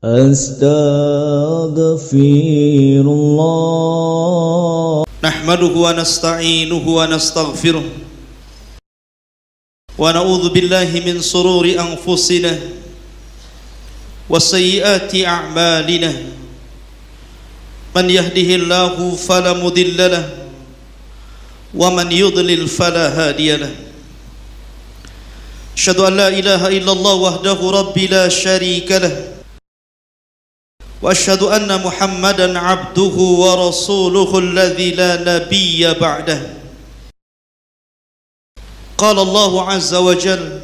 Astaghfirullah. Nahmaduhu wa nasta'inuhu wa nastaghfiruh. Wa na'udzu billahi min sururi anfusina wa sayyiati a'malina. Man yahdihillahu fala mudilla lahu wa man yudlil fala hadiya lahu. Asyhadu an la ilaha illallah wahdahu rabbi la syarika lahu wa asyhadu anna Muhammadan abduhu wa rasuluhu alladzi la nabiyya ba'dahu. Qala Allahu azza wa jalla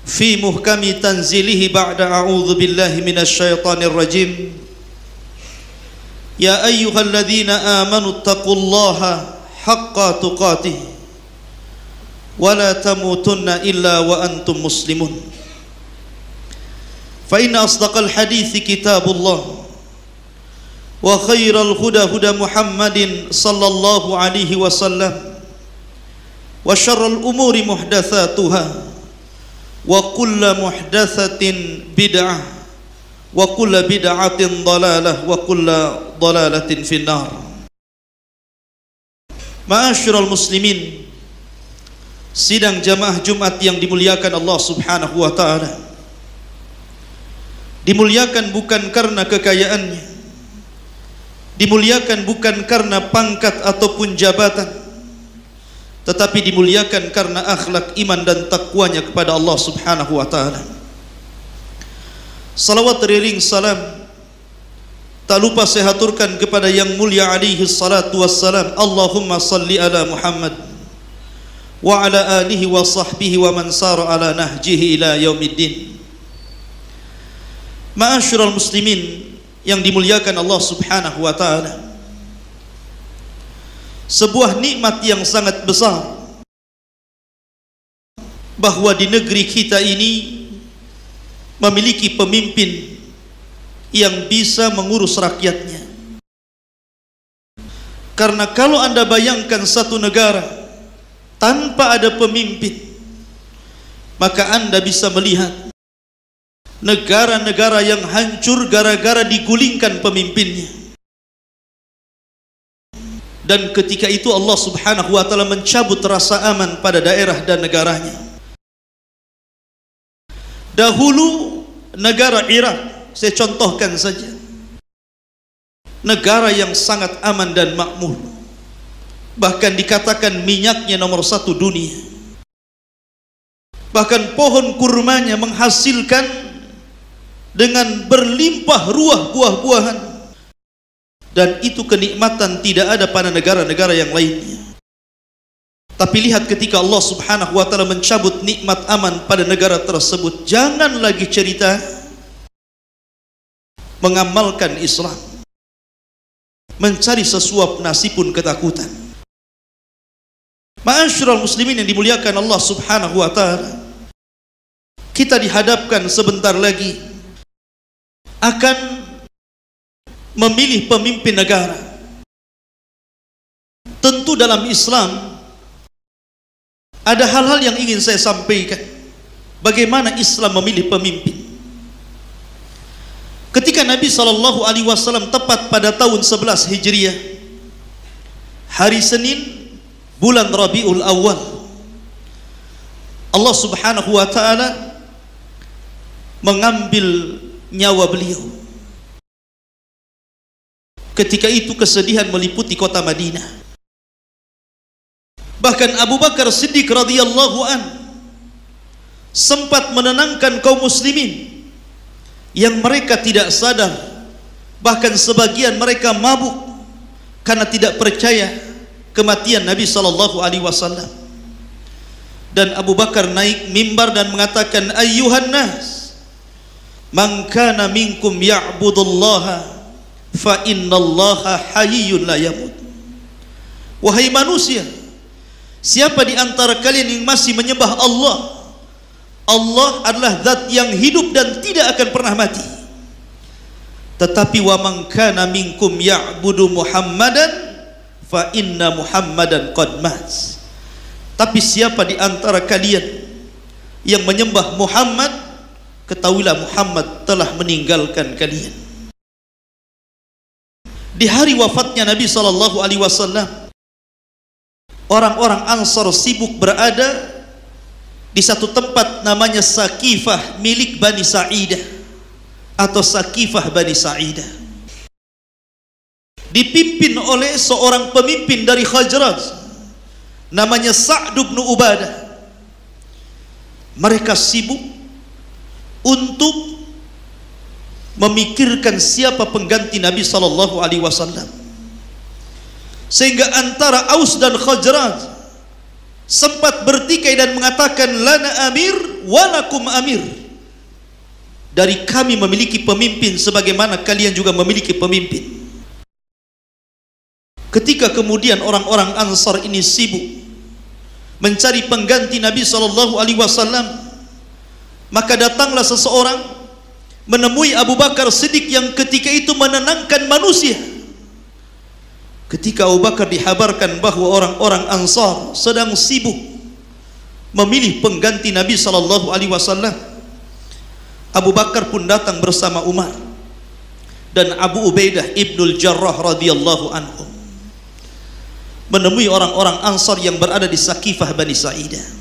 fi muhkami tanzilihi ba'da a'udzu billahi minasy syaithanir rajim. Ya ayyuhalladzina amanu taqullaha haqqa tuqatih wa la tamutunna illa wa antum muslimun. Fa inna asdaqal hadithi kitabullah wa khairal huda huda Muhammadin sallallahu alaihi wasallam wa syarrul umuri muhdatsatuha wa kullu muhdatsatin bid'ah wa kullu bid'atin dhalalah wa kullu dhalalatin finnar. Ma'asyiral muslimin, sidang jamaah Jumat yang dimuliakan Allah Subhanahu wa taala. Dimuliakan bukan karena kekayaannya, dimuliakan bukan karena pangkat ataupun jabatan, tetapi dimuliakan karena akhlak, iman dan takwanya kepada Allah Subhanahu wa taala. Salawat riring salam tak lupa saya haturkan kepada yang mulia alaihi salatu wassalam. Allahumma salli ala Muhammad wa ala alihi wa sahbihi wa man sara ala nahjihi ila yaumiddin. Ma'asyiral muslimin yang dimuliakan Allah Subhanahu wa taala, sebuah nikmat yang sangat besar bahwa di negeri kita ini memiliki pemimpin yang bisa mengurus rakyatnya. Karena kalau Anda bayangkan satu negara tanpa ada pemimpin, maka Anda bisa melihat negara-negara yang hancur gara-gara digulingkan pemimpinnya. Dan ketika itu Allah Subhanahu wa taala mencabut rasa aman pada daerah dan negaranya. Dahulu negara Irak, saya contohkan saja, negara yang sangat aman dan makmur, bahkan dikatakan minyaknya nomor 1 dunia, bahkan pohon kurmanya menghasilkan dengan berlimpah ruah buah-buahan, dan itu kenikmatan tidak ada pada negara-negara yang lainnya. Tapi lihat ketika Allah Subhanahu wa taala mencabut nikmat aman pada negara tersebut, jangan lagi cerita mengamalkan Islam, mencari sesuap nasi pun ketakutan. Ma'asyiral muslimin yang dimuliakan Allah Subhanahu wa taala, kita dihadapkan sebentar lagi akan memilih pemimpin negara. Tentu dalam Islam ada hal-hal yang ingin saya sampaikan, bagaimana Islam memilih pemimpin. Ketika Nabi SAW tepat pada tahun 11 Hijriah, hari Senin, bulan Rabiul Awal, Allah Subhanahu wa taala mengambil nyawa beliau. Ketika itu kesedihan meliputi kota Madinah. Bahkan Abu Bakar Siddiq radhiyallahu an sempat menenangkan kaum muslimin yang mereka tidak sadar, bahkan sebagian mereka mabuk karena tidak percaya kematian Nabi sallallahu alaihi wasallam. Dan Abu Bakar naik mimbar dan mengatakan, ayyuhan nas, man kana minkum ya'budullaha fa innallaha hayyun la yamut. Wahai manusia, siapa di antara kalian yang masih menyembah Allah, Allah adalah zat yang hidup dan tidak akan pernah mati. Tetapi wa man kana minkum ya'budu Muhammadan fa inna Muhammadan qad mat. Tapi siapa di antara kalian yang menyembah Muhammad, ketahuilah Muhammad telah meninggalkan kalian. Di hari wafatnya Nabi SAW, orang-orang Ansar sibuk berada di satu tempat namanya Sakifah milik Bani Sa'idah atau Sakifah Bani Sa'idah, dipimpin oleh seorang pemimpin dari Khazraj namanya Sa'd bin Ubadah. Mereka sibuk untuk memikirkan siapa pengganti Nabi SAW, sehingga antara Aus dan Khazraj sempat bertikai dan mengatakan, lana amir walakum amir, dari kami memiliki pemimpin sebagaimana kalian juga memiliki pemimpin. Ketika kemudian orang-orang Ansar ini sibuk mencari pengganti Nabi SAW, maka datanglah seseorang menemui Abu Bakar Siddiq yang ketika itu menenangkan manusia. Ketika Abu Bakar dihabarkan bahwa orang-orang Ansar sedang sibuk memilih pengganti Nabi SAW, Abu Bakar pun datang bersama Umar dan Abu Ubaidah ibnul Jarrah radhiyallahu anhum menemui orang-orang Ansar yang berada di Sakifah Bani Sa'idah.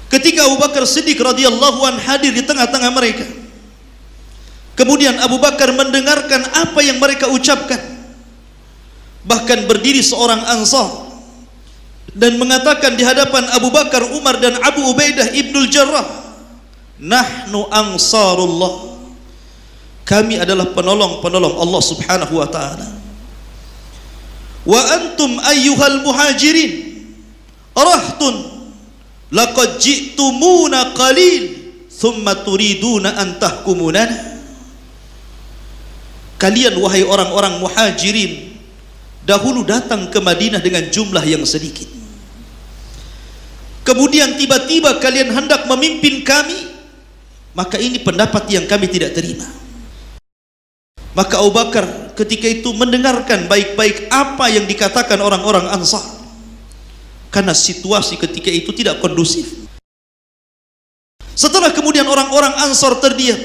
Ketika Abu Bakar Siddiq radhiyallahu anhu hadir di tengah-tengah mereka, kemudian Abu Bakar mendengarkan apa yang mereka ucapkan. Bahkan berdiri seorang Ansar dan mengatakan di hadapan Abu Bakar, Umar dan Abu Ubaidah ibnul Jarrah, nahnu ansarullah, kami adalah penolong-penolong Allah Subhanahu wa ta'ala. Wa antum ayyuhal muhajirin rahtun laqad ji'tumuna qalil thumma turiduna an tahkumunana. Kalian wahai orang-orang muhajirin dahulu datang ke Madinah dengan jumlah yang sedikit, kemudian tiba-tiba kalian hendak memimpin kami, maka ini pendapat yang kami tidak terima. Maka Abu Bakar ketika itu mendengarkan baik-baik apa yang dikatakan orang-orang Ansar, karena situasi ketika itu tidak kondusif. Setelah kemudian orang-orang Ansar terdiam,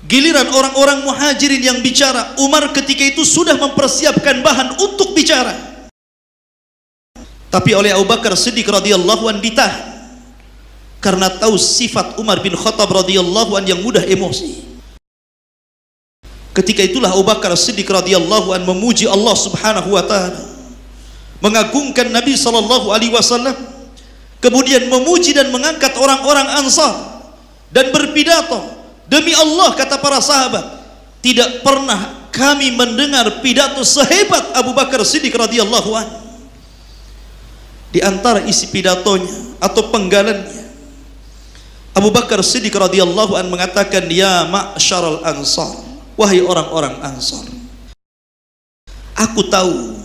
giliran orang-orang Muhajirin yang bicara. Umar ketika itu sudah mempersiapkan bahan untuk bicara, tapi oleh Abu Bakar Siddiq radhiyallahu anhu ditahan karena tahu sifat Umar bin Khattab radhiyallahu anhu yang mudah emosi. Ketika itulah Abu Bakar Siddiq radhiyallahu anhu memuji Allah Subhanahu wa ta'ala, mengagungkan Nabi SAW, kemudian memuji dan mengangkat orang-orang Ansar dan berpidato, demi Allah kata para sahabat, tidak pernah kami mendengar pidato sehebat Abu Bakar Siddiq radhiyallahu anhu. Di antara isi pidatonya atau penggalannya, Abu Bakar Siddiq radhiyallahu anhu mengatakan, ya ma'syaral ansar, wahai orang-orang Ansar, aku tahu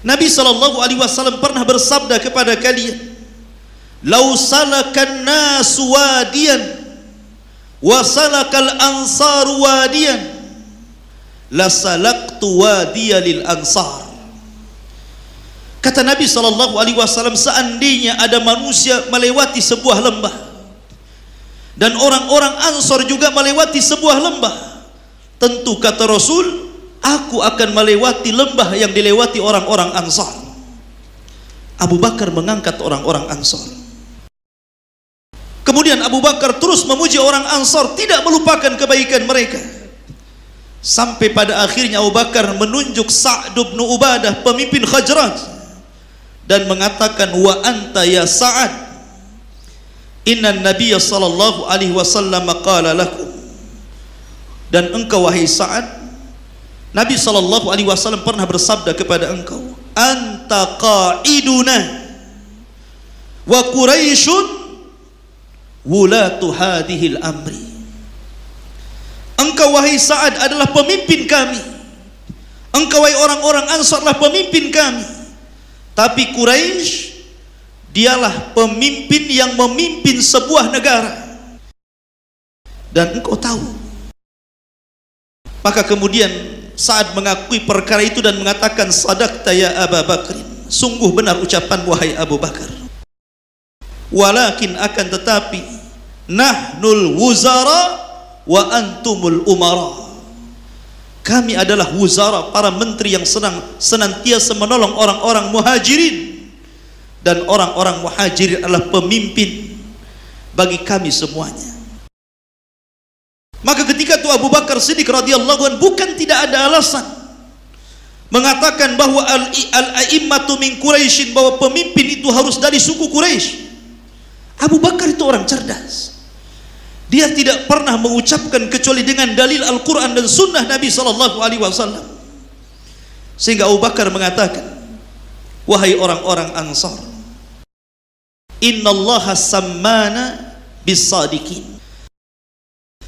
Nabi SAW pernah bersabda kepada kalian, lau salakan nasu wadiyan wa salakal ansaru wadiyan la salaktu wadiya lil ansar. Kata Nabi SAW, seandainya ada manusia melewati sebuah lembah dan orang-orang Ansar juga melewati sebuah lembah, tentu kata Rasul, aku akan melewati lembah yang dilewati orang-orang Ansar. Abu Bakar mengangkat orang-orang Ansar. Kemudian Abu Bakar terus memuji orang Ansar, tidak melupakan kebaikan mereka, sampai pada akhirnya Abu Bakar menunjuk Sa'd bin Ubadah, pemimpin Khazraj, dan mengatakan, wa anta ya Sa'ad, inna Nabiya sallallahu alaihi wasallam qala lakum, dan engkau wahai Sa'ad, Nabi SAW pernah bersabda kepada engkau, anta qa'iduna wa Quraisyun wulatu hadhil amri. Engkau wahai Sa'ad adalah pemimpin kami, engkau wahai orang-orang Ansar adalah pemimpin kami, tapi Quraisy dialah pemimpin yang memimpin sebuah negara, dan engkau tahu. Maka kemudian Sa'ad mengakui perkara itu dan mengatakan, sadaqta ya Abu Bakr, sungguh benar ucapan wahai Abu Bakar. Walakin akan tetapi, nahnul wuzara wa antumul umara. Kami adalah wuzara, para menteri yang senantiasa menolong orang-orang muhajirin, dan orang-orang muhajirin adalah pemimpin bagi kami semuanya. Maka ketika itu Abu Bakar Siddiq radhiyallahu anhu bukan tidak ada alasan mengatakan bahwa al-a'immatu min Quraisyin, bahwa pemimpin itu harus dari suku Quraisy. Abu Bakar itu orang cerdas. Dia tidak pernah mengucapkan kecuali dengan dalil Al-Quran dan Sunnah Nabi SAW. Sehingga Abu Bakar mengatakan, wahai orang-orang Ansar, innallaha sammana bis-sadiqin.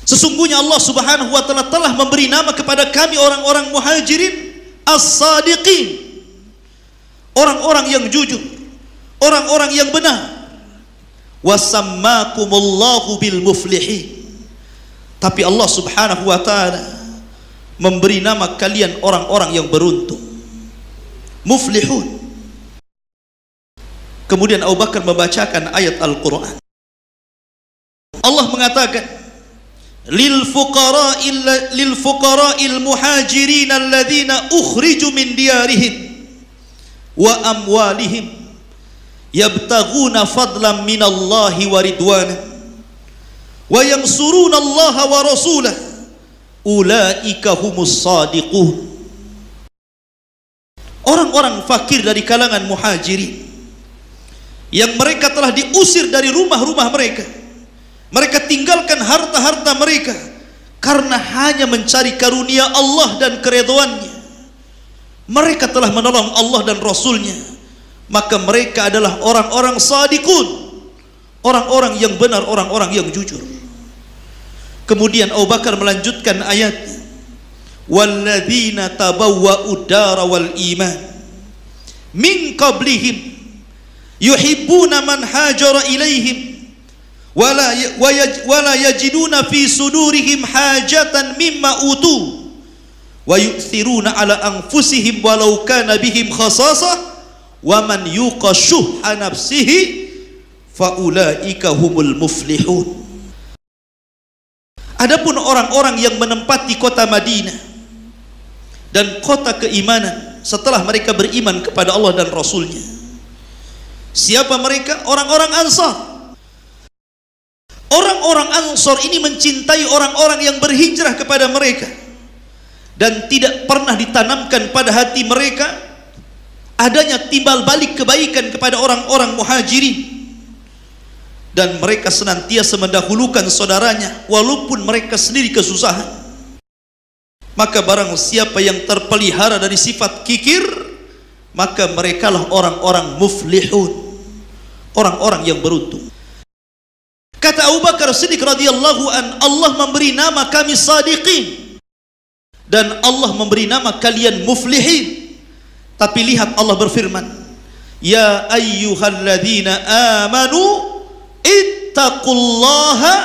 Sesungguhnya Allah Subhanahu wa ta'ala telah memberi nama kepada kami orang-orang muhajirin as-sadiqin, orang-orang yang jujur, orang-orang yang benar. Wasammakumullahu bil muflihin. Tapi Allah Subhanahu wa ta'ala memberi nama kalian orang-orang yang beruntung, muflihun. Kemudian Abu Bakar membacakan ayat Al-Quran. Allah mengatakan, lil fuqara'il muhajirin alladhina ukhriju min diyarihim wa amwalihim yabtaghuna fadlan minallahi wa ridwana wa yansuruna allaha wa rasulah ulaika humus sadiqun. Orang-orang fakir dari kalangan muhajirin yang mereka telah diusir dari rumah-rumah mereka, mereka tinggalkan harta-harta mereka karena hanya mencari karunia Allah dan keridhaannya. Mereka telah menolong Allah dan Rasulnya, maka mereka adalah orang-orang sadiqun, orang-orang yang benar, orang-orang yang jujur. Kemudian Abu Bakar melanjutkan ayatnya, walladzina tabawwa'ud dara wal iman min qablihim yuhibbuna man hajara ilaihim wala yajiduna fi sudurihim hajatan mimma utu wa yu'thiruna ala anfusihim walau kana bihim khasasah wa man yuqa syuhha nafsihi faulaika humul muflihun. Adapun orang-orang yang menempati kota Madinah dan kota keimanan setelah mereka beriman kepada Allah dan Rasulnya, siapa mereka? Orang-orang Ansar. Orang-orang Ansar ini mencintai orang-orang yang berhijrah kepada mereka, dan tidak pernah ditanamkan pada hati mereka adanya timbal balik kebaikan kepada orang-orang muhajirin, dan mereka senantiasa mendahulukan saudaranya walaupun mereka sendiri kesusahan. Maka barang siapa yang terpelihara dari sifat kikir, maka merekalah orang-orang muflihun, orang-orang yang beruntung. Kata Abu Bakar Siddiq radhiyallahu an, Allah memberi nama kami sadiqin dan Allah memberi nama kalian muflihin. Tapi lihat Allah berfirman, ya ayyuhalladzina amanu ittaqullaha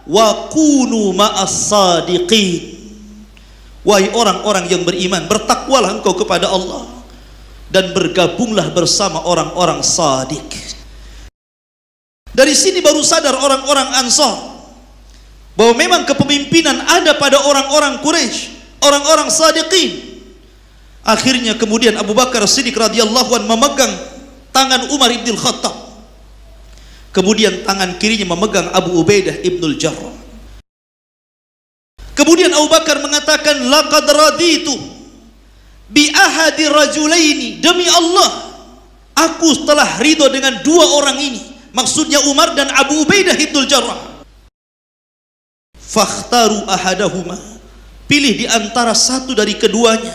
wa kunu ma'as sadiqin. Wahai orang-orang yang beriman, bertakwalah engkau kepada Allah dan bergabunglah bersama orang-orang sadiq. Dari sini baru sadar orang-orang Ansar bahwa memang kepemimpinan ada pada orang-orang Quraisy, orang-orang sadiqin. Akhirnya kemudian Abu Bakar Siddiq radhiyallahu anhu memegang tangan Umar ibn Khattab, kemudian tangan kirinya memegang Abu Ubaidah ibnul Jarrah. Kemudian Abu Bakar mengatakan, laqad raditu bi ahadi rajulaini, demi Allah aku telah ridho dengan dua orang ini, maksudnya Umar dan Abu Ubaidah ibnul Jarrah. Fakhtaru ahadahuma, pilih di antara satu dari keduanya,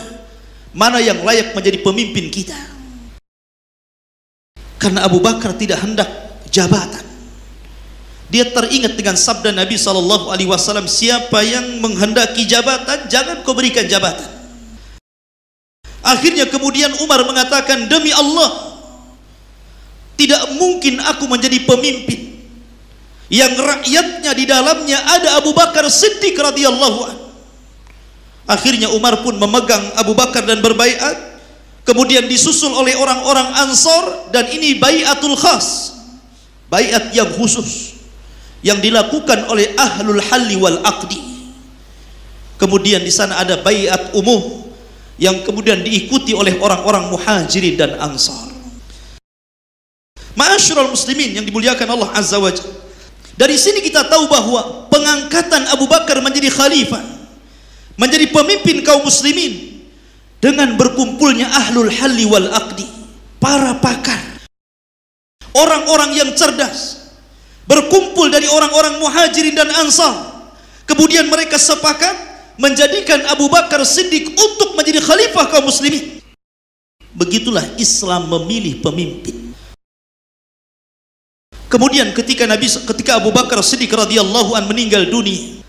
mana yang layak menjadi pemimpin kita. Karena Abu Bakar tidak hendak jabatan. Dia teringat dengan sabda Nabi SAW, siapa yang menghendaki jabatan, jangan kau berikan jabatan. Akhirnya kemudian Umar mengatakan, demi Allah tidak mungkin aku menjadi pemimpin yang rakyatnya di dalamnya ada Abu Bakar Siddiq radhiyallahu anhu. Akhirnya Umar pun memegang Abu Bakar dan berbaiat, kemudian disusul oleh orang-orang Ansar, dan ini baiatul khas, baiat yang khusus, yang dilakukan oleh ahlul halli wal aqdi. Kemudian di sana ada baiat umum yang kemudian diikuti oleh orang-orang muhajirin dan ansar. Ma'asyiral muslimin yang dimuliakan Allah Azza wa Jalla, dari sini kita tahu bahwa pengangkatan Abu Bakar menjadi khalifah, menjadi pemimpin kaum muslimin, dengan berkumpulnya ahlul halli wal aqdi, para pakar, orang-orang yang cerdas, berkumpul dari orang-orang muhajirin dan ansar. Kemudian mereka sepakat menjadikan Abu Bakar Siddiq untuk menjadi khalifah kaum muslimin. Begitulah Islam memilih pemimpin. Kemudian ketika Abu Bakar Siddiq radhiyallahu an meninggal dunia,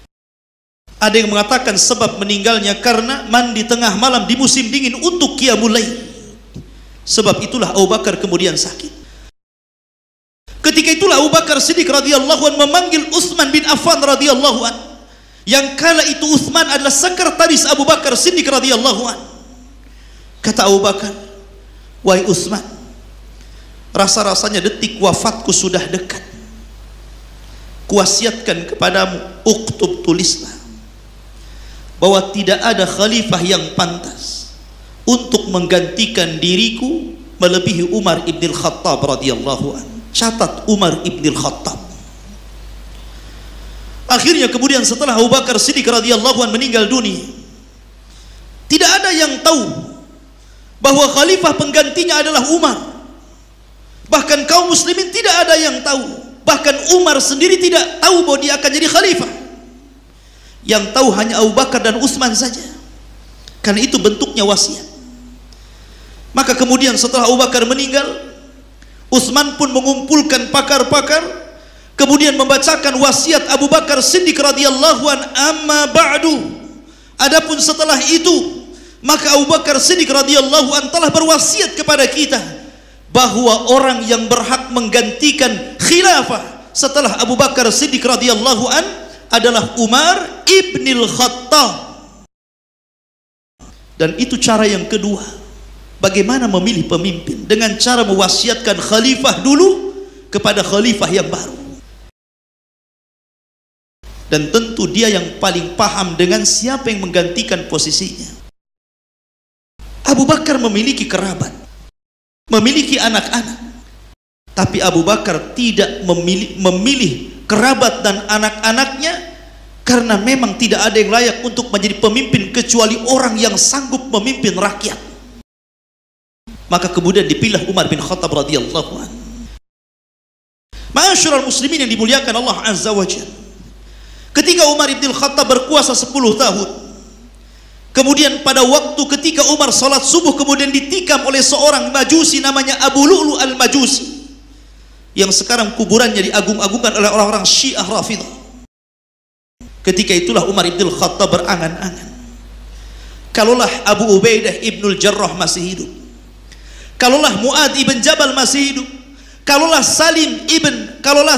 ada yang mengatakan sebab meninggalnya karena mandi tengah malam di musim dingin untuk qiyamul lail. Sebab itulah Abu Bakar kemudian sakit. Ketika itulah Abu Bakar Siddiq radhiyallahu an memanggil Utsman bin Affan radhiyallahu an, yang kala itu Utsman adalah sekretaris Abu Bakar Siddiq radhiyallahu an. Kata Abu Bakar, "Wahai Utsman, rasa-rasanya detik wafatku sudah dekat. Kuwasiatkan kepadamu, uktub, tulislah, bahwa tidak ada khalifah yang pantas untuk menggantikan diriku melebihi Umar ibn al-Khattab radhiyallahu an." Catat, Umar ibn al-Khattab. Akhirnya kemudian setelah Abu Bakar Siddiq radhiyallahu an meninggal dunia, tidak ada yang tahu bahwa khalifah penggantinya adalah Umar. Bahkan kaum muslimin tidak ada yang tahu. Bahkan Umar sendiri tidak tahu bahwa dia akan jadi khalifah. Yang tahu hanya Abu Bakar dan Utsman saja. Karena itu bentuknya wasiat. Maka kemudian setelah Abu Bakar meninggal, Utsman pun mengumpulkan pakar-pakar, kemudian membacakan wasiat Abu Bakar Siddiq radhiyallahu an, amma ba'du. Adapun setelah itu, maka Abu Bakar Siddiq radhiyallahu an telah berwasiat kepada kita bahwa orang yang berhak menggantikan khilafah setelah Abu Bakar Siddiq radhiyallahu an adalah Umar ibnil Khattab. Dan itu cara yang kedua, bagaimana memilih pemimpin, dengan cara mewasiatkan khalifah dulu kepada khalifah yang baru. Dan tentu dia yang paling paham dengan siapa yang menggantikan posisinya. Abu Bakar memiliki kerabat, memiliki anak-anak, tapi Abu Bakar tidak memilih kerabat dan anak-anaknya karena memang tidak ada yang layak untuk menjadi pemimpin kecuali orang yang sanggup memimpin rakyat. Maka kemudian dipilih Umar bin Khattab radhiyallahu anhu. Ma'asyiral muslimin yang dimuliakan Allah Azza wa Jalla, ketika Umar bin Khattab berkuasa 10 tahun, kemudian pada waktu ketika Umar salat subuh kemudian ditikam oleh seorang majusi namanya Abu Lu'lu al-Majusi, yang sekarang kuburannya diagung-agungkan oleh orang-orang Syiah Rafidah. Ketika itulah Umar bin Khattab berangan-angan, kalaulah Abu Ubaidah ibnul Jarrah masih hidup, kalaulah Mu'ad ibn Jabal masih hidup, kalaulah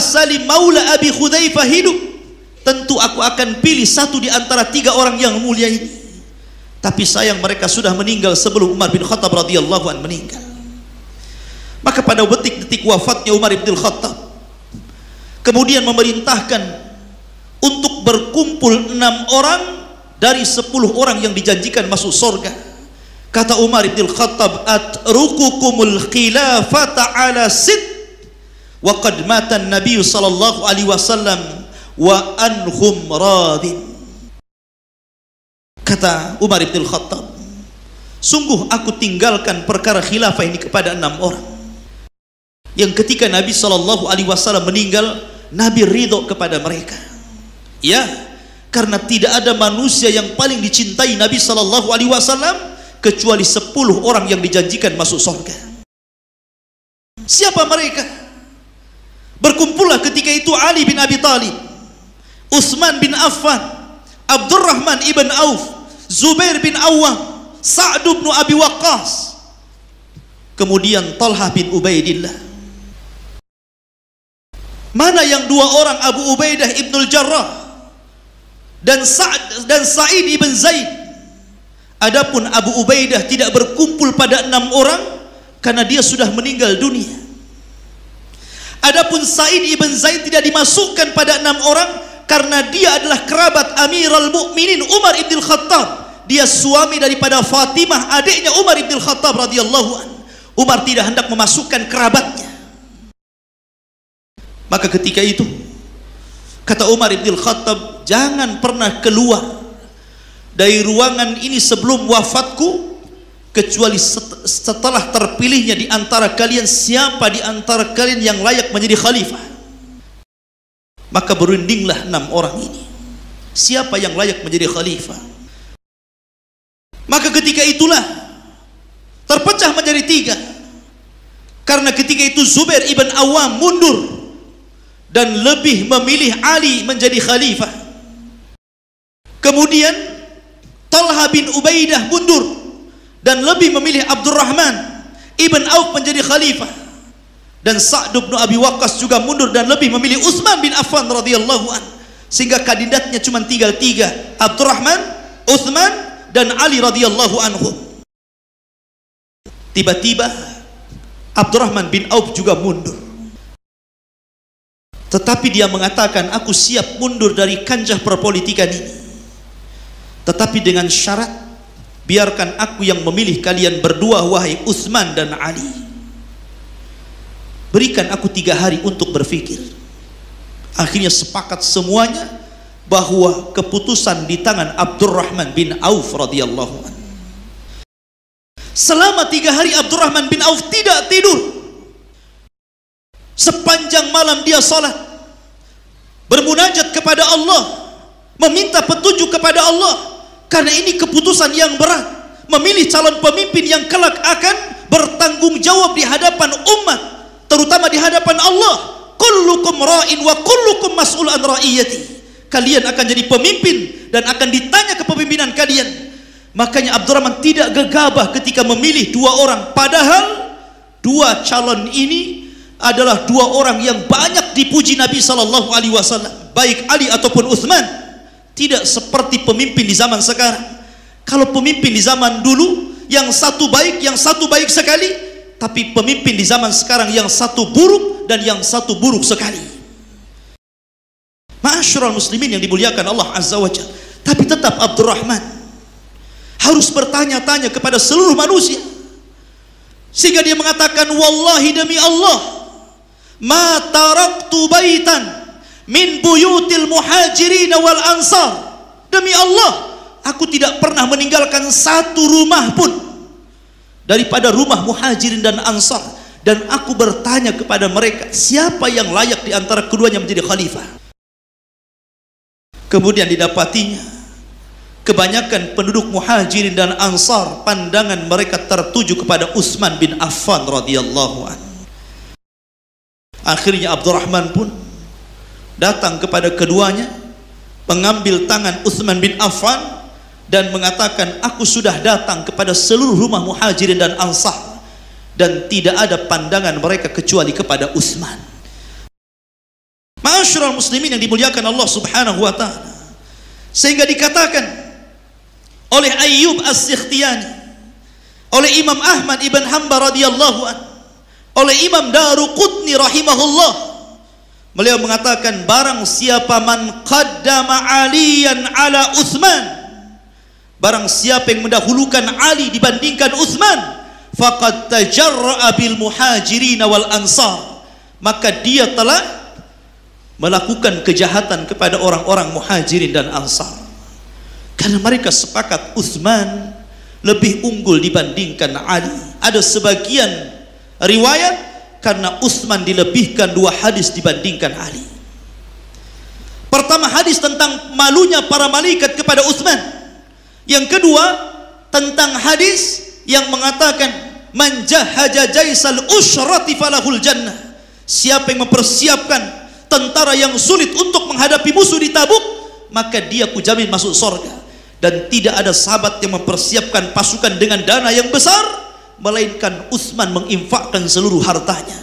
Salim Maula Abi Khudaifah hidup, tentu aku akan pilih satu di antara 3 orang yang mulia ini. Tapi sayang mereka sudah meninggal sebelum Umar bin Khattab radhiyallahu anhu meninggal. Maka pada detik-detik wafatnya Umar bin Khattab, kemudian memerintahkan untuk berkumpul 6 orang dari 10 orang yang dijanjikan masuk surga. Kata Umar bin Khattab, atrukukumul khilafata ala sid wa qad mata an-nabiy sallallahu alaihi wasallam wa anhum radin. Kata Umar bin Khattab, sungguh aku tinggalkan perkara khilafah ini kepada 6 orang yang ketika Nabi sallallahu alaihi wasallam meninggal, Nabi ridho kepada mereka. Ya, karena tidak ada manusia yang paling dicintai Nabi sallallahu alaihi wasallam kecuali 10 orang yang dijanjikan masuk surga. Siapa mereka? Berkumpullah ketika itu Ali bin Abi Thalib, Utsman bin Affan, Abdurrahman ibn Auf, Zubair bin Awwam, Sa'd bin Abi Waqqas, kemudian Talha bin Ubaidillah. Mana yang 2 orang, Abu Ubaidah ibnul Jarrah dan Sa'id ibn Zaid. Adapun Abu Ubaidah tidak berkumpul pada 6 orang karena dia sudah meninggal dunia. Adapun Sa'id ibn Zaid tidak dimasukkan pada 6 orang karena dia adalah kerabat Amirul Mukminin Umar ibn Khattab. Dia suami daripada Fatimah, adiknya Umar ibn Khattab radhiyallahu anhu. Umar tidak hendak memasukkan kerabatnya. Maka ketika itu kata Umar ibn Khattab, jangan pernah keluar dari ruangan ini sebelum wafatku, kecuali setelah terpilihnya di antara kalian siapa di antara kalian yang layak menjadi khalifah. Maka berundinglah 6 orang ini, siapa yang layak menjadi khalifah. Maka ketika itulah terpecah menjadi 3, karena ketika itu Zubair ibn Awam mundur dan lebih memilih Ali menjadi khalifah. Kemudian Talha bin Ubaidah mundur dan lebih memilih Abdurrahman ibn Auf menjadi khalifah. Dan Sa'd bin Abi Waqqas juga mundur dan lebih memilih Utsman bin Affan radhiyallahu an. Sehingga kandidatnya cuma tinggal 3, Abdurrahman, Utsman dan Ali radhiyallahu anhu. Tiba-tiba Abdurrahman bin Auf juga mundur. Tetapi dia mengatakan, aku siap mundur dari kancah perpolitikan ini, tetapi dengan syarat, biarkan aku yang memilih kalian berdua, wahai Utsman dan Ali. Berikan aku 3 hari untuk berfikir. Akhirnya sepakat semuanya bahwa keputusan di tangan Abdurrahman bin Auf radhiyallahu anhu. Selama 3 hari Abdurrahman bin Auf tidak tidur. Sepanjang malam dia salat, bermunajat kepada Allah, meminta petunjuk kepada Allah, karena ini keputusan yang berat, memilih calon pemimpin yang kelak akan bertanggung jawab di hadapan umat, terutama di hadapan Allah. Kullukum ra'in wa kullukum mas'ul an ra'iyati. Kalian akan jadi pemimpin dan akan ditanya kepemimpinan kalian. Makanya Abdurrahman tidak gegabah ketika memilih 2 orang, padahal 2 calon ini adalah 2 orang yang banyak dipuji Nabi sallallahu alaihi wasallam, baik Ali ataupun Utsman. Tidak seperti pemimpin di zaman sekarang. Kalau pemimpin di zaman dulu yang satu baik, yang satu baik sekali, tapi pemimpin di zaman sekarang yang satu buruk dan yang satu buruk sekali. Ma'asyiral muslimin yang dimuliakan Allah azza wajalla. Tapi tetap Abdurrahman harus bertanya-tanya kepada seluruh manusia, sehingga dia mengatakan, wallahi demi Allah, ma taraktu baitan min buyutil muhajirin wal ansar. Demi Allah, aku tidak pernah meninggalkan satu rumah pun daripada rumah muhajirin dan ansar. Dan aku bertanya kepada mereka, siapa yang layak di antara keduanya menjadi khalifah. Kemudian didapatinya kebanyakan penduduk muhajirin dan ansar pandangan mereka tertuju kepada Utsman bin Affan radhiyallahu anhu. Akhirnya Abdurrahman pun datang kepada keduanya, mengambil tangan Utsman bin Affan dan mengatakan, aku sudah datang kepada seluruh rumah muhajirin dan ansar dan tidak ada pandangan mereka kecuali kepada Utsman. Ma'asyiral muslimin yang dimuliakan Allah subhanahu wa ta'ala. Sehingga dikatakan oleh Ayyub As-Sikhtiyani, oleh Imam Ahmad ibn Hanbal radhiyallahu anhu, oleh Imam Daruqutni rahimahullah, beliau mengatakan, barang siapa man qaddama Aliyan ala Utsman, barang siapa yang mendahulukan Ali dibandingkan Utsman, faqad tajarra'a bil muhajirin wal ansar, maka dia telah melakukan kejahatan kepada orang-orang muhajirin dan ansar, karena mereka sepakat Utsman lebih unggul dibandingkan Ali. Ada sebagian riwayat karena Utsman dilebihkan 2 hadis dibandingkan Ali. Pertama, hadis tentang malunya para malaikat kepada Utsman. Yang kedua, tentang hadis yang mengatakan, man jahaja jaisal usyrati falahul jannah. Siapa yang mempersiapkan tentara yang sulit untuk menghadapi musuh di Tabuk, maka dia kujamin masuk surga. Dan tidak ada sahabat yang mempersiapkan pasukan dengan dana yang besar melainkan Utsman menginfakkan seluruh hartanya.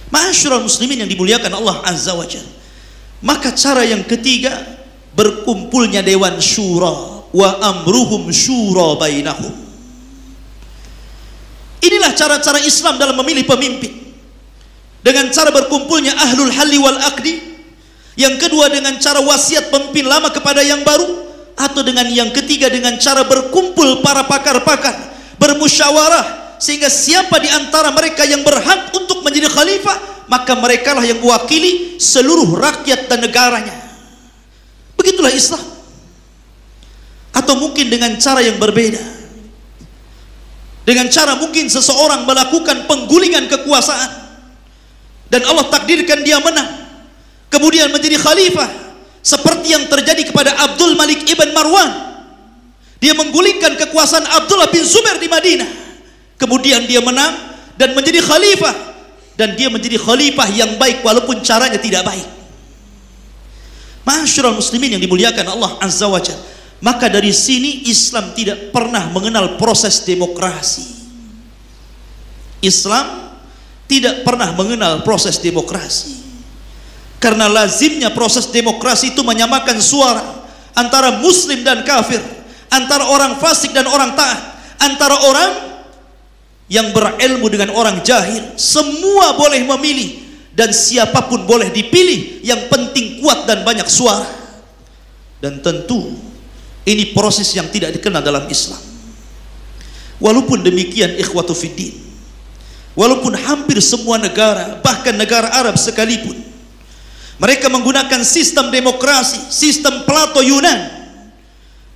Ma'asyiral muslimin yang dimuliakan Allah azza wa jalla. Maka cara yang ketiga, berkumpulnya dewan syura, wa amruhum syura bainahum. Inilah cara-cara Islam dalam memilih pemimpin. dengan cara berkumpulnya ahlul halli wal aqdi, yang kedua dengan cara wasiat pemimpin lama kepada yang baru, atau dengan yang ketiga dengan cara berkumpul para pakar-pakar, bermusyawarah, sehingga siapa di antara mereka yang berhak untuk menjadi khalifah, maka merekalah yang mewakili seluruh rakyat dan negaranya. Begitulah Islam. Atau mungkin dengan cara yang berbeda, dengan cara mungkin seseorang melakukan penggulingan kekuasaan dan Allah takdirkan dia menang, kemudian menjadi khalifah, seperti yang terjadi kepada Abdul Malik ibn Marwan. Dia menggulingkan kekuasaan Abdullah bin Zubair di Madinah, kemudian dia menang dan menjadi khalifah, dan dia menjadi khalifah yang baik walaupun caranya tidak baik. Ma'asyiral muslimin yang dimuliakan Allah Azza wa Jalla, maka dari sini Islam tidak pernah mengenal proses demokrasi. Islam tidak pernah mengenal proses demokrasi, karena lazimnya proses demokrasi itu menyamakan suara antara muslim dan kafir, antara orang fasik dan orang taat, antara orang yang berilmu dengan orang jahil. Semua boleh memilih dan siapapun boleh dipilih, yang penting kuat dan banyak suara. Dan tentu ini proses yang tidak dikenal dalam Islam. Walaupun demikian ikhwatu fiddin, walaupun hampir semua negara, bahkan negara Arab sekalipun, mereka menggunakan sistem demokrasi, sistem Plato Yunan,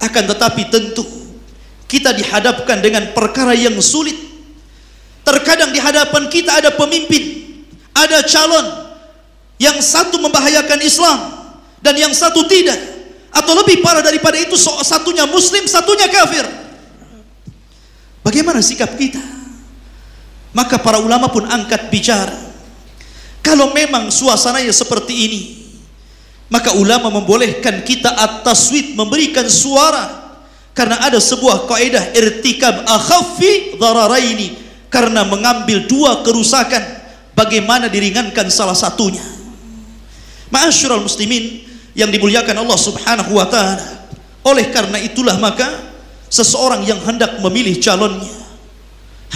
akan tetapi tentu kita dihadapkan dengan perkara yang sulit. Terkadang di hadapan kita ada pemimpin, ada calon, yang satu membahayakan Islam dan yang satu tidak, atau lebih parah daripada itu, satunya muslim, satunya kafir. Bagaimana sikap kita? Maka para ulama pun angkat bicara. Kalau memang suasananya seperti ini, maka ulama membolehkan kita at-taswit, memberikan suara, karena ada sebuah kaidah irtikab akhaffi dhararaini, karena mengambil dua kerusakan, bagaimana diringankan salah satunya. Ma'asyiral muslimin yang dimuliakan Allah Subhanahu wa taala, oleh karena itulah maka seseorang yang hendak memilih calonnya,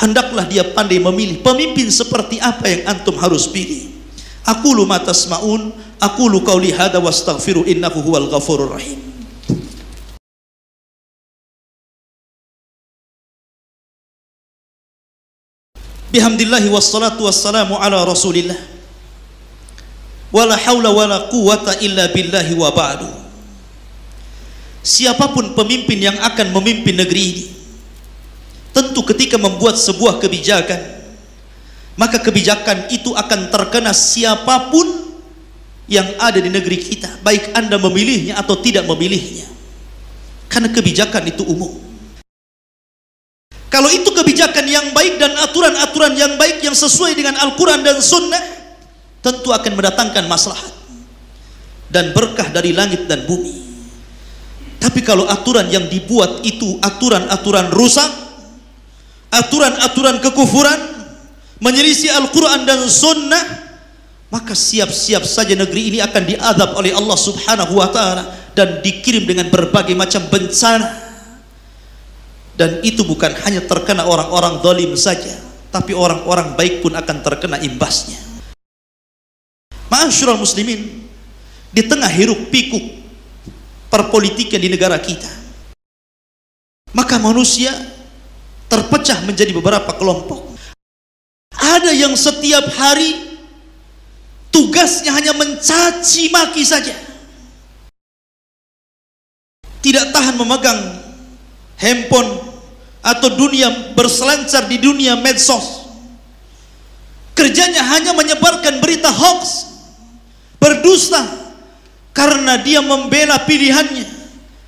hendaklah dia pandai memilih pemimpin seperti apa yang antum harus pilih. Aqulu ma tasma'un, aqulu qauli hadza wastaghfiru innahu huwal ghafurur rahim. Bihamdillahi wassalatu wassalamu ala rasulillah, wala haula wala quwata illa billahi wa ba'du. Siapapun pemimpin yang akan memimpin negeri ini, tentu ketika membuat sebuah kebijakan, maka kebijakan itu akan terkena siapapun yang ada di negeri kita, baik Anda memilihnya atau tidak memilihnya, karena kebijakan itu umum. Kalau itu kebijakan yang baik dan aturan-aturan yang baik yang sesuai dengan Al-Quran dan Sunnah, tentu akan mendatangkan maslahat dan berkah dari langit dan bumi. Tapi kalau aturan yang dibuat itu aturan-aturan rusak, aturan-aturan kekufuran, menyelisih Al-Quran dan Sunnah, maka siap-siap saja negeri ini akan diazab oleh Allah Subhanahu wa ta'ala dan dikirim dengan berbagai macam bencana. Dan itu bukan hanya terkena orang-orang zalim saja, tapi orang-orang baik pun akan terkena imbasnya. Ma'asyiral muslimin, di tengah hiruk pikuk perpolitikan di negara kita, maka manusia terpecah menjadi beberapa kelompok. Ada yang setiap hari tugasnya hanya mencaci maki saja, tidak tahan memegang handphone atau dunia, berselancar di dunia medsos. Kerjanya hanya menyebarkan berita hoax, berdusta, karena dia membela pilihannya,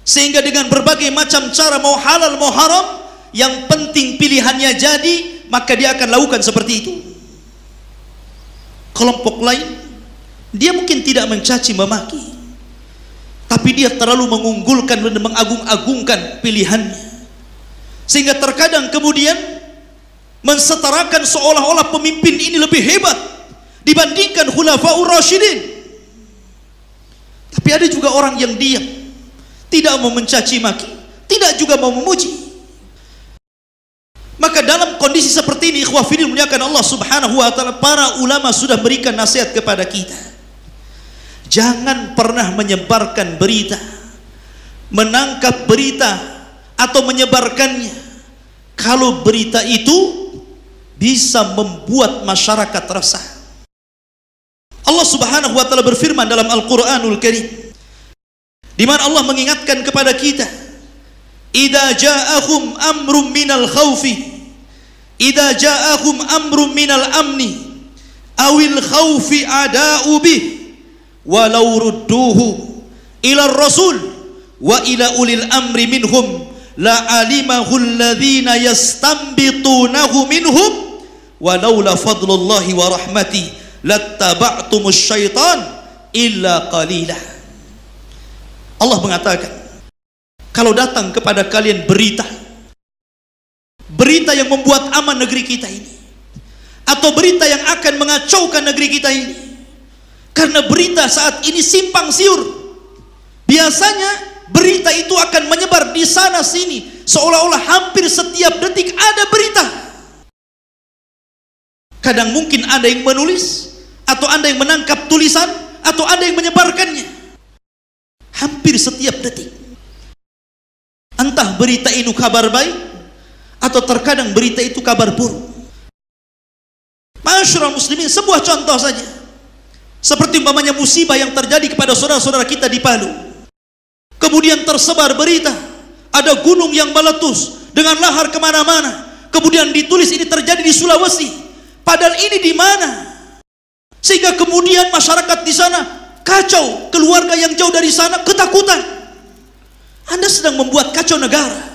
sehingga dengan berbagai macam cara, mau halal mau haram, yang penting pilihannya jadi, maka dia akan lakukan seperti itu. Kelompok lain, dia mungkin tidak mencaci memaki, tapi dia terlalu mengunggulkan dan mengagung-agungkan pilihannya, sehingga terkadang kemudian mensetarakan seolah-olah pemimpin ini lebih hebat dibandingkan khulafaur rasyidin. Tapi ada juga orang yang diam, tidak mau mencaci maki, tidak juga mau memuji. Maka dalam kondisi kondisi seperti ini, ikhwah fillah muliakan Allah Subhanahu wa taala, para ulama sudah berikan nasihat kepada kita. Jangan pernah menyebarkan berita, menangkap berita atau menyebarkannya kalau berita itu bisa membuat masyarakat resah. Allah Subhanahu wa taala berfirman dalam Al-Qur'anul Karim, di mana Allah mengingatkan kepada kita, idza ja'akum amrun minal khaufi, idza ja'akum amrun minal amni awil khaufi ada'u bih walau rudduhu ila rasul wa ila ulil amri minhum la alimahu alladhina yastanbitunahu minhum walaula fadlullahi wa rahmati lattaba'tumus syaitan illa qalila. Allah mengatakan, kalau datang kepada kalian berita yang membuat aman negeri kita ini, atau berita yang akan mengacaukan negeri kita ini, karena berita saat ini simpang siur. Biasanya berita itu akan menyebar di sana sini, seolah-olah hampir setiap detik ada berita. Kadang mungkin ada yang menulis, atau ada yang menangkap tulisan, atau ada yang menyebarkannya. Hampir setiap detik. Entah berita itu kabar baik, atau terkadang berita itu kabar buruk. Ma'asyiral muslimin, sebuah contoh saja, seperti umpamanya musibah yang terjadi kepada saudara-saudara kita di Palu. Kemudian tersebar berita, ada gunung yang meletus dengan lahar kemana-mana. Kemudian ditulis ini terjadi di Sulawesi, padahal ini di mana? Sehingga kemudian masyarakat di sana kacau, keluarga yang jauh dari sana ketakutan. Anda sedang membuat kacau negara.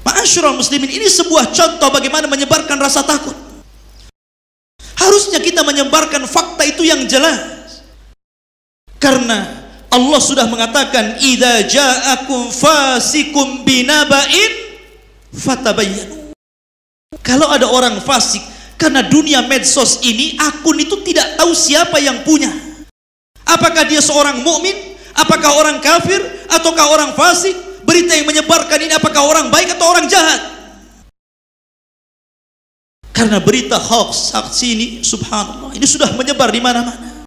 Ma'asyiral muslimin, ini sebuah contoh bagaimana menyebarkan rasa takut. Harusnya kita menyebarkan fakta itu yang jelas, karena Allah sudah mengatakan, idza ja'akum fasikum binaba'in fatabayyanu. Kalau ada orang fasik, karena dunia medsos ini, akun itu tidak tahu siapa yang punya. Apakah dia seorang mukmin, apakah orang kafir, ataukah orang fasik? Berita yang menyebarkan ini apakah orang baik atau orang jahat? Karena berita hoax saksi ini, subhanallah, ini sudah menyebar di mana-mana.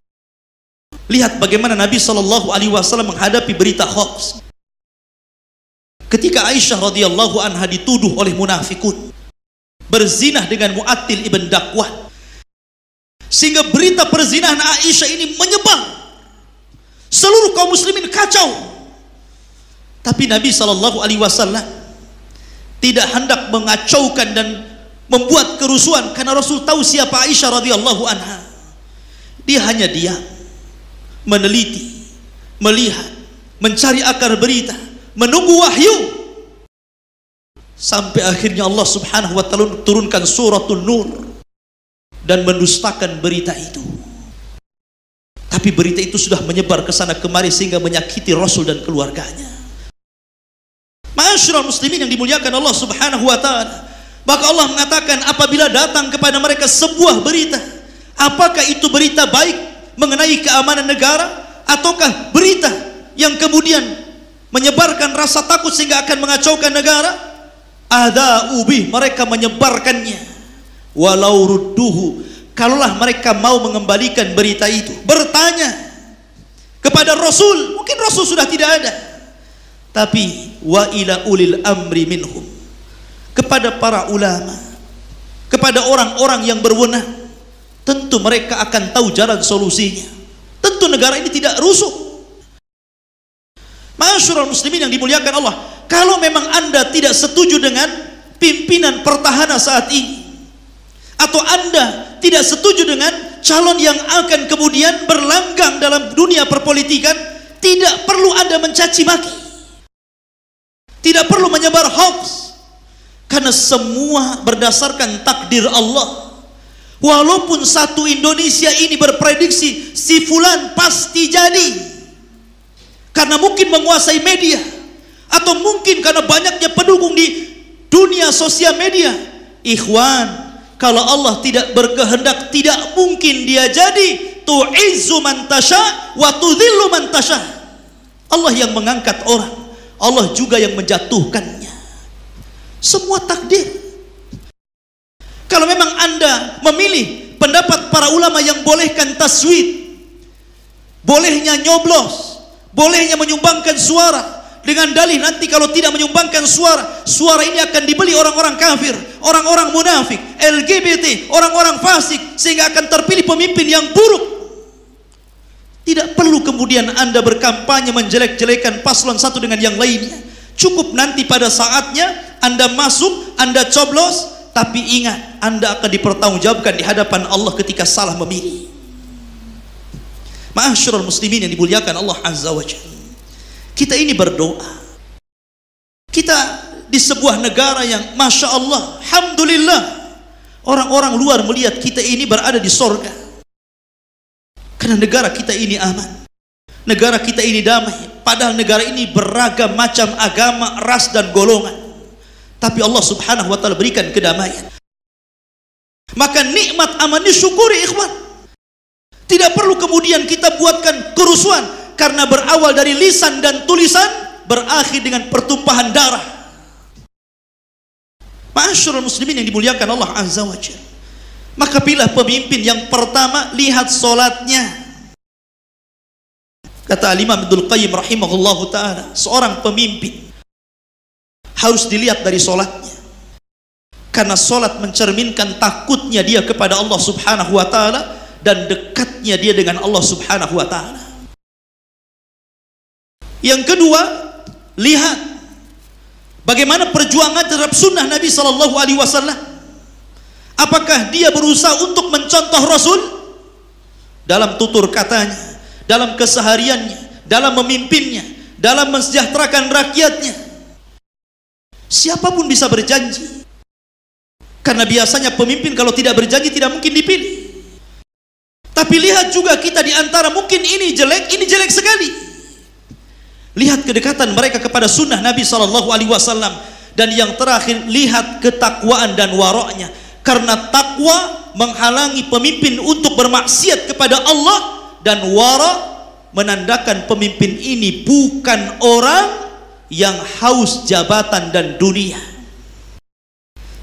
Lihat bagaimana Nabi Shallallahu Alaihi Wasallam menghadapi berita hoax. Ketika Aisyah radhiyallahu anha dituduh oleh munafikun berzinah dengan Mu'attil ibn Dakwah, sehingga berita perzinahan Aisyah ini menyebar, seluruh kaum muslimin kacau. Tapi Nabi Shallallahu Alaihi Wasallam tidak hendak mengacaukan dan membuat kerusuhan, karena Rasul tahu siapa Aisyah radhiyallahu anha. Dia hanya diam, meneliti, melihat, mencari akar berita, menunggu wahyu, sampai akhirnya Allah Subhanahu wa taala turunkan suratul Nur dan mendustakan berita itu. Tapi berita itu sudah menyebar ke sana kemari sehingga menyakiti Rasul dan keluarganya. Ma'asyiral muslimin yang dimuliakan Allah Subhanahu wa taala, maka Allah mengatakan, apabila datang kepada mereka sebuah berita, apakah itu berita baik mengenai keamanan negara, ataukah berita yang kemudian menyebarkan rasa takut sehingga akan mengacaukan negara? Ada ubih, mereka menyebarkannya. Walau rudduhu, kalaulah mereka mau mengembalikan berita itu, bertanya kepada Rasul, mungkin Rasul sudah tidak ada, tapi wa ila ulil amri minhum, kepada para ulama, kepada orang-orang yang berwenang, tentu mereka akan tahu jalan solusinya. Tentu negara ini tidak rusuh. Ma'asyiral muslimin yang dimuliakan Allah, kalau memang Anda tidak setuju dengan pimpinan pertahanan saat ini, atau Anda tidak setuju dengan calon yang akan kemudian berlanggang dalam dunia perpolitikan, tidak perlu Anda mencaci maki, tidak perlu menyebar hoax, karena semua berdasarkan takdir Allah. Walaupun satu Indonesia ini berprediksi si fulan pasti jadi, karena mungkin menguasai media, atau mungkin karena banyaknya pendukung di dunia sosial media. Ikhwan, kalau Allah tidak berkehendak, tidak mungkin dia jadi. Tu'izzu man tasha wa tudhillu man tasha. Allah yang mengangkat orang, Allah juga yang menjatuhkannya. Semua takdir. Kalau memang Anda memilih pendapat para ulama yang bolehkan taswid, bolehnya nyoblos, bolehnya menyumbangkan suara, dengan dalih nanti kalau tidak menyumbangkan suara ini akan dibeli orang-orang kafir, orang-orang munafik, LGBT, orang-orang fasik, sehingga akan terpilih pemimpin yang buruk. Tidak perlu kemudian Anda berkampanye menjelek-jelekan paslon satu dengan yang lainnya. Cukup nanti pada saatnya Anda masuk, Anda coblos, tapi ingat, Anda akan dipertanggungjawabkan di hadapan Allah ketika salah memilih. Ma'asyiral muslimin yang dimuliakan Allah Azza wa Jalla, kita ini berdoa. Kita di sebuah negara yang Masya Allah, Alhamdulillah, orang-orang luar melihat kita ini berada di sorga. Karena negara kita ini aman, negara kita ini damai. Padahal negara ini beragam macam agama, ras dan golongan, tapi Allah subhanahu wa ta'ala berikan kedamaian. Maka nikmat aman disyukuri ikhwan. Tidak perlu kemudian kita buatkan kerusuhan, karena berawal dari lisan dan tulisan, berakhir dengan pertumpahan darah. Ma'asyiral muslimin yang dimuliakan Allah Azza wa Jalla, maka pilih pemimpin yang pertama, lihat solatnya. Kata Imam Ibnul Qayyim rahimahullahu ta'ala, seorang pemimpin harus dilihat dari solatnya, karena solat mencerminkan takutnya dia kepada Allah subhanahu wa ta'ala dan dekatnya dia dengan Allah subhanahu wa ta'ala. Yang kedua, lihat bagaimana perjuangan terhadap sunnah Nabi sallallahu alaihi wasallam. Apakah dia berusaha untuk mencontoh Rasul dalam tutur katanya, dalam kesehariannya, dalam memimpinnya, dalam mensejahterakan rakyatnya? Siapapun bisa berjanji, karena biasanya pemimpin kalau tidak berjanji tidak mungkin dipilih. Tapi lihat juga kita di antara mungkin ini jelek sekali. Lihat kedekatan mereka kepada sunnah Nabi sallallahu alaihi wasallam. Dan yang terakhir, lihat ketakwaan dan waroknya. Karena takwa menghalangi pemimpin untuk bermaksiat kepada Allah, dan wara menandakan pemimpin ini bukan orang yang haus jabatan dan dunia.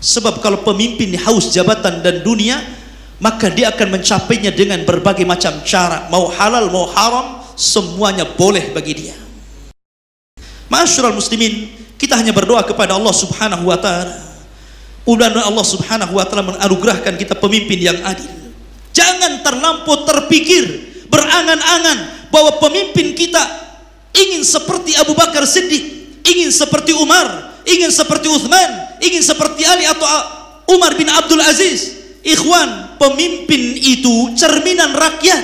Sebab kalau pemimpin haus jabatan dan dunia, maka dia akan mencapainya dengan berbagai macam cara, mau halal mau haram, semuanya boleh bagi dia. Ma'asyiral muslimin, kita hanya berdoa kepada Allah subhanahu wa ta'ala, mudah-mudahan Allah subhanahu wa ta'ala menganugerahkan kita pemimpin yang adil. Jangan terlampau terpikir, berangan-angan bahwa pemimpin kita ingin seperti Abu Bakar Siddiq, ingin seperti Umar, ingin seperti Uthman, ingin seperti Ali atau Umar bin Abdul Aziz. Ikhwan, pemimpin itu cerminan rakyat.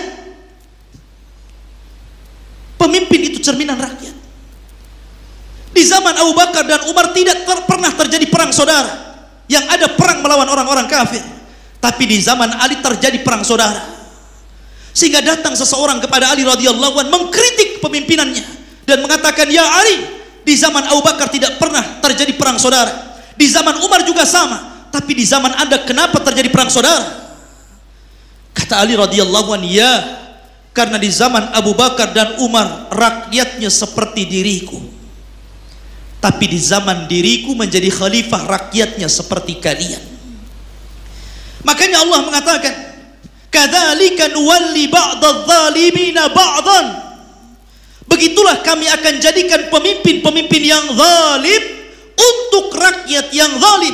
Pemimpin itu cerminan rakyat. Di zaman Abu Bakar dan Umar tidak pernah terjadi perang saudara, yang ada perang melawan orang-orang kafir. Tapi di zaman Ali terjadi perang saudara, sehingga datang seseorang kepada Ali radhiyallahu anhu mengkritik pemimpinannya dan mengatakan, ya Ali, di zaman Abu Bakar tidak pernah terjadi perang saudara, di zaman Umar juga sama, tapi di zaman Anda kenapa terjadi perang saudara? Kata Ali radhiyallahu anhu, ya, karena di zaman Abu Bakar dan Umar rakyatnya seperti diriku, tapi di zaman diriku menjadi khalifah rakyatnya seperti kalian. Makanya Allah mengatakan, kadzalika nuwalli ba'dadh-dhalimina ba'dhan. Begitulah kami akan jadikan pemimpin-pemimpin yang zalim untuk rakyat yang zalim.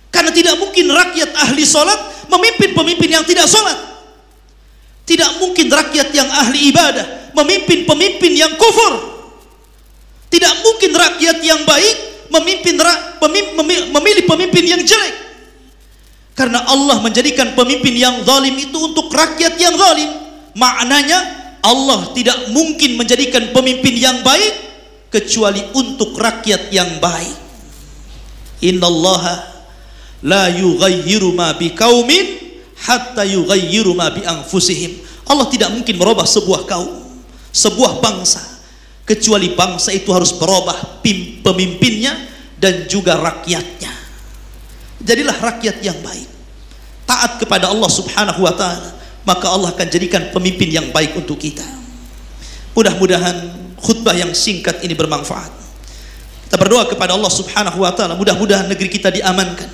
Karena tidak mungkin rakyat ahli salat memimpin pemimpin yang tidak salat. Tidak mungkin rakyat yang ahli ibadah memimpin pemimpin yang kufur. Tidak mungkin rakyat yang baik memilih pemimpin yang jelek. Karena Allah menjadikan pemimpin yang zalim itu untuk rakyat yang zalim. Maknanya Allah tidak mungkin menjadikan pemimpin yang baik kecuali untuk rakyat yang baik. Innallaha la yughayyiru ma biqaumin hatta yughayyiru ma bi anfusihim. Allah tidak mungkin merubah sebuah kaum, sebuah bangsa, kecuali bangsa itu harus berubah pemimpinnya dan juga rakyatnya. Jadilah rakyat yang baik, taat kepada Allah subhanahu wa ta'ala, maka Allah akan jadikan pemimpin yang baik untuk kita. Mudah-mudahan khutbah yang singkat ini bermanfaat. Kita berdoa kepada Allah subhanahu wa ta'ala, mudah-mudahan negeri kita diamankan,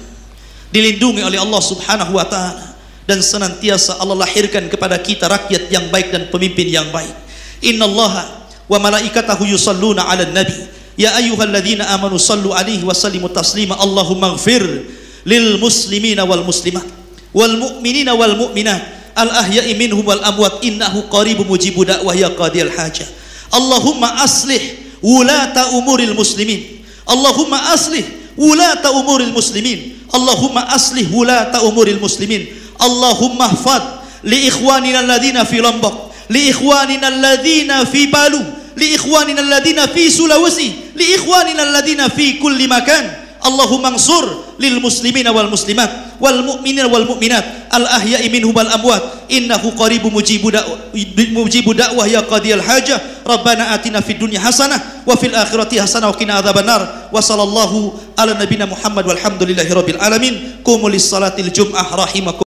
dilindungi oleh Allah Subhanahu wa taala, dan senantiasa Allah lahirkan kepada kita rakyat yang baik dan pemimpin yang baik. Innallaha wa malaikatahu yusalluna 'alan nabi ya ayyuhalladzina amanu sallu 'alaihi wa sallimu taslima. Allahumma ighfir lil muslimina wal muslimat wal mu'minina wal mu'minat al ahya'i minhum wal amwat innahu qaribun mujibu da'wah ya qadiyal hajah. Allahumma aslih wulata umuril muslimin. Allahumma aslih wulata umuril muslimin. Allahumma aslih wulata umuril muslimin. Allahumma ihfad li ikhwanina alladhina fi Lombok, li ikhwanina alladhina fi Palu, li ikhwanina alladhina fi Sulawesi, li ikhwanina alladhina fi kulli makan. Allahumma ansur lil muslimina wal muslimat wal mu'minina wal mu'minat al ahya'i minhum wal amwat innahu qaribun mujibu da'wah ya qadiyal hajah. Rabbana atina fid dunya hasanah wa fil akhirati hasanah wa qina adzabannar. Wa sallallahu ala nabiyyina Muhammad walhamdulillahi rabbil alamin. Qumu lis salatil jum'ah rahimakum.